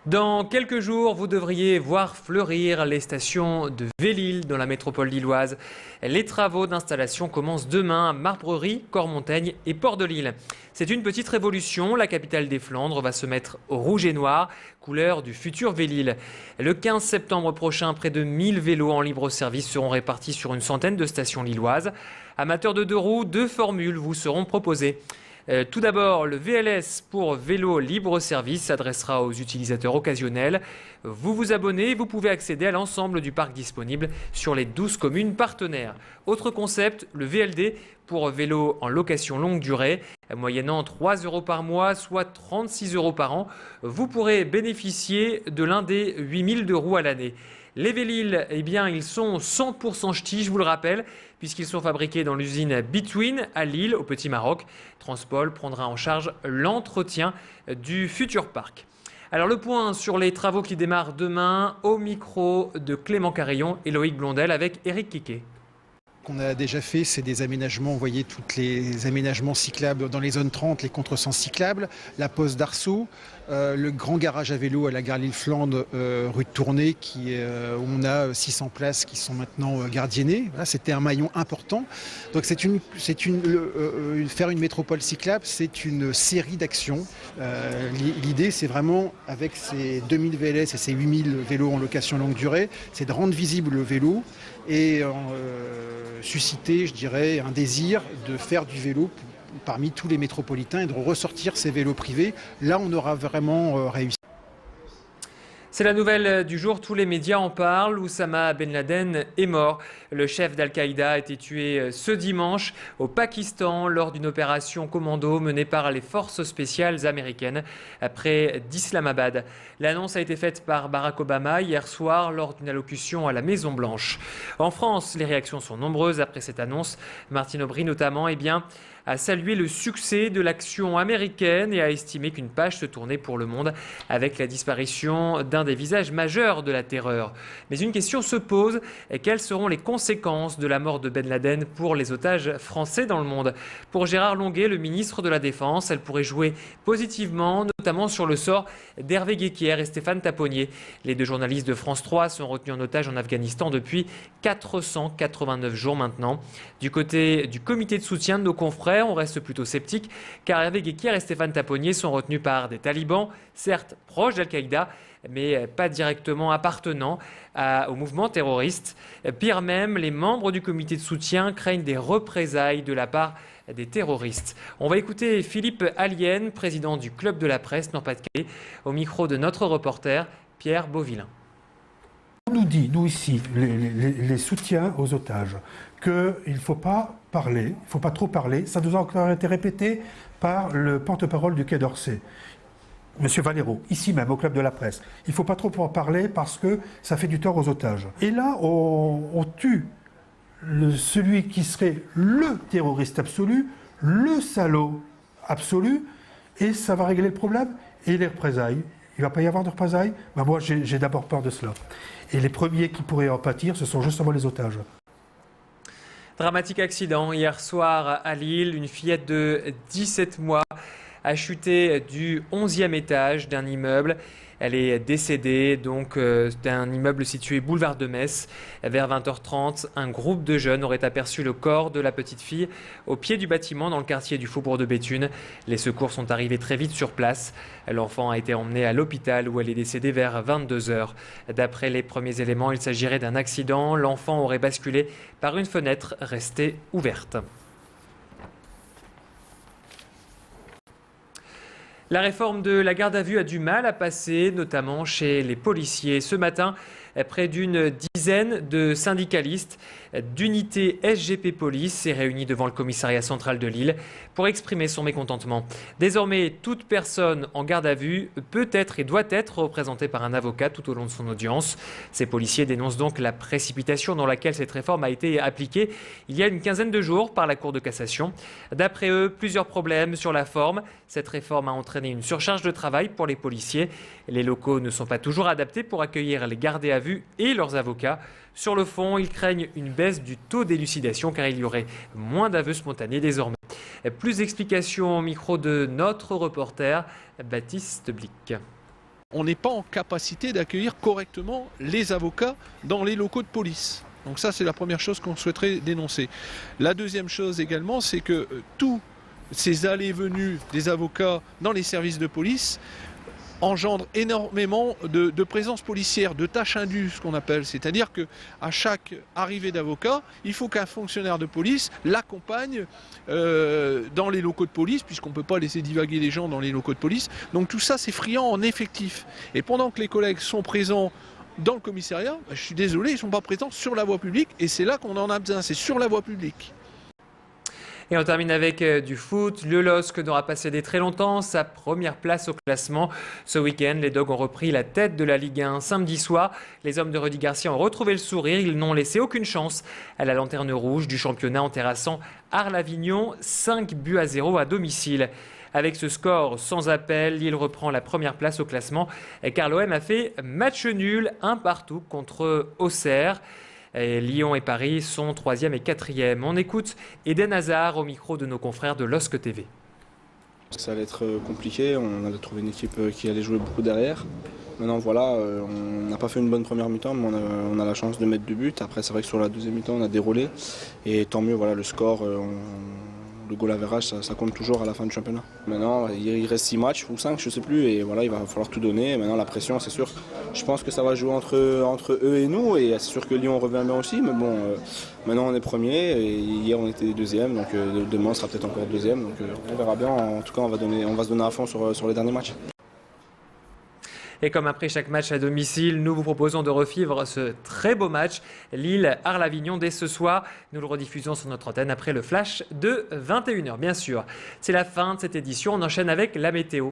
Dans quelques jours, vous devriez voir fleurir les stations de Velle-Île dans la métropole lilloise. Les travaux d'installation commencent demain à Marbrerie, Cormontaigne et Port-de-l'Île. C'est une petite révolution. La capitale des Flandres va se mettre au rouge et noir, couleur du futur Velle-Île. Le 15 septembre prochain, près de 1000 vélos en libre service seront répartis sur une centaine de stations lilloises. Amateurs de deux roues, deux formules vous seront proposées. Tout d'abord, le VLS pour vélo libre service s'adressera aux utilisateurs occasionnels. Vous vous abonnez et vous pouvez accéder à l'ensemble du parc disponible sur les 12 communes partenaires. Autre concept, le VLD pour vélo en location longue durée. Moyennant 3 € par mois, soit 36 € par an, vous pourrez bénéficier de l'un des 8000 de roues à l'année. Les Velle-Île, eh bien, ils sont 100% ch'tis, je vous le rappelle, puisqu'ils sont fabriqués dans l'usine Between à Lille, au Petit Maroc. Transpol prendra en charge l'entretien du futur parc. Alors le point sur les travaux qui démarrent demain, au micro de Clément Carillon et Loïc Blondel avec Éric Quiquet. Qu'on a déjà fait, c'est des aménagements, vous voyez, tous les aménagements cyclables dans les zones 30, les contresens cyclables, la poste d'Arceau, le grand garage à vélo à la gare Lille-Flandre, rue de Tournai, où on a 600 places qui sont maintenant gardiennées. Voilà, c'était un maillon important. Donc faire une métropole cyclable, c'est une série d'actions. L'idée, c'est vraiment, avec ces 2000 VLS et ces 8000 vélos en location longue durée, c'est de rendre visible le vélo et susciter, je dirais, un désir de faire du vélo parmi tous les métropolitains et de ressortir ces vélos privés. Là, on aura vraiment réussi. C'est la nouvelle du jour, tous les médias en parlent. Oussama Ben Laden est mort. Le chef d'Al-Qaïda a été tué ce dimanche au Pakistan lors d'une opération commando menée par les forces spéciales américaines près d'Islamabad. L'annonce a été faite par Barack Obama hier soir lors d'une allocution à la Maison-Blanche. En France, les réactions sont nombreuses après cette annonce. Martine Aubry notamment, a salué le succès de l'action américaine et a estimé qu'une page se tournait pour le monde avec la disparition d'un des visages majeurs de la terreur. Mais une question se pose, quelles seront les conséquences de la mort de Ben Laden pour les otages français dans le monde? Pour Gérard Longuet, le ministre de la Défense, elle pourrait jouer positivement, notamment sur le sort d'Hervé Guéquière et Stéphane Taponnier. Les deux journalistes de France 3 sont retenus en otage en Afghanistan depuis 489 jours maintenant. Du côté du comité de soutien de nos confrères, on reste plutôt sceptique car Hervé Guéquière et Stéphane Taponnier sont retenus par des talibans, certes proches d'Al-Qaïda, mais pas directement appartenant au mouvement terroriste. Pire même, les membres du comité de soutien craignent des représailles de la part des terroristes. On va écouter Philippe Allienne, président du Club de la Presse Nord-Pas-de-Calais, au micro de notre reporter Pierre Beauvillain. On nous dit, nous ici, les soutiens aux otages, qu'il ne faut pas parler, il ne faut pas trop parler. Ça nous a encore été répété par le porte-parole du Quai d'Orsay, M. Valero, ici même au Club de la Presse. Il ne faut pas trop en parler parce que ça fait du tort aux otages. Et là, on tue celui qui serait le terroriste absolu, le salaud absolu, et ça va régler le problème. Et les représailles, il ne va pas y avoir de représailles. Ben moi, j'ai d'abord peur de cela. Et les premiers qui pourraient en pâtir, ce sont justement les otages. Dramatique accident hier soir à Lille. Une fillette de 17 mois a chuté du 11e étage d'un immeuble. Elle est décédée donc d'un immeuble situé boulevard de Metz. Vers 20h30, un groupe de jeunes aurait aperçu le corps de la petite fille au pied du bâtiment dans le quartier du Faubourg de Béthune. Les secours sont arrivés très vite sur place. L'enfant a été emmené à l'hôpital où elle est décédée vers 22h. D'après les premiers éléments, il s'agirait d'un accident. L'enfant aurait basculé par une fenêtre restée ouverte. La réforme de la garde à vue a du mal à passer, notamment chez les policiers. Ce matin, près d'une dizaine de syndicalistes d'unité SGP Police s'est réunie devant le commissariat central de Lille pour exprimer son mécontentement. Désormais, toute personne en garde à vue peut être et doit être représentée par un avocat tout au long de son audience. Ces policiers dénoncent donc la précipitation dans laquelle cette réforme a été appliquée il y a une quinzaine de jours par la Cour de cassation. D'après eux, plusieurs problèmes sur la forme. Cette réforme a entraîné une surcharge de travail pour les policiers. Les locaux ne sont pas toujours adaptés pour accueillir les gardés à vue et leurs avocats. Sur le fond, ils craignent une baisse du taux d'élucidation car il y aurait moins d'aveux spontanés désormais. Plus d'explications au micro de notre reporter Baptiste Blick. On n'est pas en capacité d'accueillir correctement les avocats dans les locaux de police. Donc ça, c'est la première chose qu'on souhaiterait dénoncer. La deuxième chose également, c'est que tous ces allées et venues des avocats dans les services de police engendre énormément de présence policière, de tâches indues, ce qu'on appelle. C'est-à-dire qu'à chaque arrivée d'avocat, il faut qu'un fonctionnaire de police l'accompagne dans les locaux de police, puisqu'on ne peut pas laisser divaguer les gens dans les locaux de police. Donc tout ça, c'est friand en effectif. Et pendant que les collègues sont présents dans le commissariat, je suis désolé, ils ne sont pas présents sur la voie publique, et c'est là qu'on en a besoin, c'est sur la voie publique. Et on termine avec du foot. Le LOSC n'aura pas cédé très longtemps sa première place au classement. Ce week-end, les Dogs ont repris la tête de la Ligue 1 samedi soir. Les hommes de Rudy Garcia ont retrouvé le sourire. Ils n'ont laissé aucune chance à la lanterne rouge du championnat en terrassant Arles-Avignon 5-0 à domicile. Avec ce score sans appel, Lille reprend la première place au classement car l'OM a fait match nul, 1-1 contre Auxerre. Et Lyon et Paris sont 3e et 4e. On écoute Eden Hazard au micro de nos confrères de LOSC TV. Ça allait être compliqué, on allait trouver une équipe qui allait jouer beaucoup derrière. Maintenant voilà, on n'a pas fait une bonne première mi-temps, mais on a la chance de mettre 2 buts. Après c'est vrai que sur la deuxième mi-temps on a déroulé. Et tant mieux, voilà, le score, le goal average, ça compte toujours à la fin du championnat. Maintenant il reste 6 matchs ou 5, je ne sais plus, et voilà, il va falloir tout donner. Et maintenant la pression, c'est sûr, je pense que ça va jouer entre eux et nous, et c'est sûr que Lyon revient bien aussi, mais bon, maintenant on est premier, et hier on était 2e, donc demain on sera peut-être encore 2e, donc on verra bien. En tout cas on va se donner à fond sur les derniers matchs. Et comme après chaque match à domicile, nous vous proposons de revivre ce très beau match Lille-Arles-Avignon dès ce soir. Nous le rediffusons sur notre antenne après le flash de 21h, bien sûr. C'est la fin de cette édition. On enchaîne avec la météo.